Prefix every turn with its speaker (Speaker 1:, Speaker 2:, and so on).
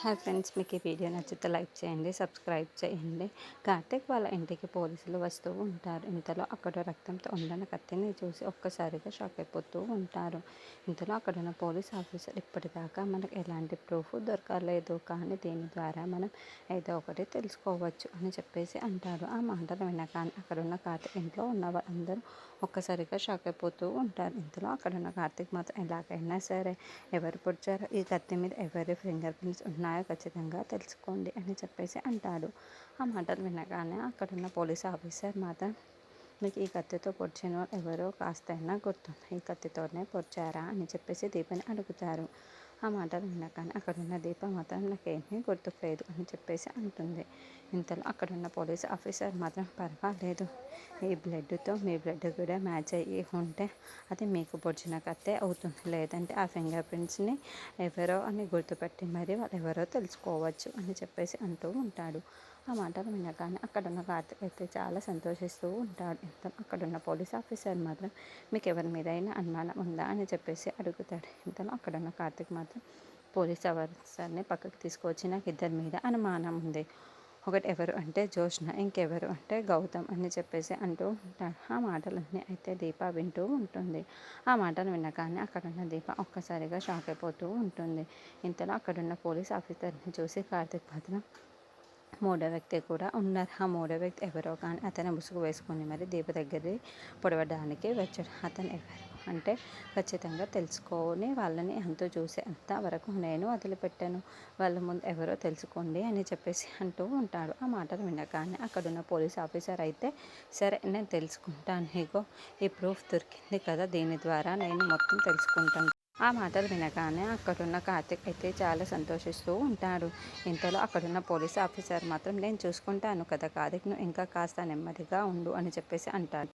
Speaker 1: Hi friends, మీకు ఈ video నచ్చితే లైక్ చేయండి, సబ్స్క్రైబ్ చేయండి. కార్తీక్ వాళ్ళ ఇంటికి పోలీసులు వస్తూ ఉంటారు. ఇంతలో అక్కడ రక్తంతో ఉన్న కత్తిని చూసి ఒక్కసారిగా షాక్ అయిపోతూ ఉంటారు. ఇంతలో అక్కడున్న పోలీస్ ఆఫీసర్ ఇప్పటిదాకా మనకు ఎలాంటి ప్రూఫ్ దొరకలేదు, కానీ దీని ద్వారా మనం ఏదో ఒకటి తెలుసుకోవచ్చు అని చెప్పేసి అంటారు. ఆ మాటలు వినగానే అక్కడున్న కార్తీక్ ఇంట్లో ఉన్న వాళ్ళందరూ ఒక్కసారిగా షాక్ అయిపోతూ ఉంటారు. ఇంతలో అక్కడున్న కార్తీక్ మాత్రం ఎలాగైనా సరే ఎవరు పొడిచారో, ఈ కత్తి మీద ఎవరి ఫింగర్ ప్రింట్స్ ఉన్నాయో ఖచ్చితంగా తెలుసుకోండి అని చెప్పేసి అంటాడు. ఆ మాటలు వినగానే అక్కడున్న పోలీస్ ఆఫీసర్ మాత్రం, మీకు ఈ కత్తితో పొడిచిన వాళ్ళు ఎవరో కాస్తైనా గుర్తుంది, ఈ కత్తితోనే పొడిచారా అని చెప్పేసి దీపని అడుగుతారు. ఆ మాటలు వినగానే అక్కడున్న దీప మాత్రం నాకేమీ గుర్తుకులేదు అని చెప్పేసి అంటుంది. ఇంతలో అక్కడున్న పోలీస్ ఆఫీసర్ మాత్రం, పర్వాలేదు, ఈ బ్లడ్తో మీ బ్లడ్ కూడా మ్యాచ్ అయ్యి ఉంటే అది మీకు పొడిచిన కత్తే అవుతుంది, లేదంటే ఆ ఫింగర్ ప్రింట్స్ని ఎవరో అని గుర్తుపెట్టి మరి వాళ్ళు ఎవరో తెలుసుకోవచ్చు అని చెప్పేసి అంటూ ఉంటాడు. ఆ మాటలు వినగానే అక్కడున్న కార్తీక్ అయితే చాలా సంతోషిస్తూ ఉంటాడు. ఇంతలో అక్కడున్న పోలీస్ ఆఫీసర్ మాత్రం, మీకు ఎవరి మీదైనా అనుమానం ఉందా అని చెప్పేసి అడుగుతాడు. ఇంతలో అక్కడున్న కార్తీక్ మాత్రం పోలీస్ ఆఫీసర్ని పక్కకు తీసుకొచ్చి, నాకు ఇద్దరి మీద అనుమానం ఉంది, ఒకటి ఎవరు అంటే జ్యోత్స్న, ఇంకెవరు అంటే గౌతమ్ అని చెప్పేసి అంటూ ఉంటాడు. ఆ మాటలన్నీ అయితే దీప వింటూ ఉంటుంది. ఆ మాటలు వినగానే అక్కడున్న దీప ఒక్కసారిగా షాక్ అయిపోతూ ఉంటుంది. ఇంతలో అక్కడున్న పోలీస్ ఆఫీసర్ని చూసి కార్తీక్ మాత్రం, మూడో వ్యక్తి కూడా ఉన్నారు, ఆ మూడో వ్యక్తి ఎవరో కానీ అతను ముసుగు వేసుకొని మరి దీప దగ్గర పొడవడానికి వచ్చాడు. అతను ఎవరు అంటే ఖచ్చితంగా తెలుసుకొని వాళ్ళని అంతూ చూసే అంత వరకు నేను వదిలిపెట్టాను, వాళ్ళ ముందు ఎవరో తెలుసుకోండి అని చెప్పేసి అంటూ ఉంటాడు. ఆ మాటలు వినగానే అక్కడున్న పోలీస్ ఆఫీసర్ అయితే, సరే నేను తెలుసుకుంటాను, ఇగో ఈ ప్రూఫ్ దొరికింది కదా, దీని ద్వారా నేను మొత్తం తెలుసుకుంటాను. ఆ మాటలు వినగానే అక్కడున్న కార్తీక్ అయితే చాలా సంతోషిస్తూ ఉంటాడు. ఇంతలో అక్కడున్న పోలీస్ ఆఫీసర్ మాత్రం, నేను చూసుకుంటాను కదా కార్తీక్, నువ్వు ఇంకా కాస్త నెమ్మదిగా ఉండు అని చెప్పేసి అంటాడు.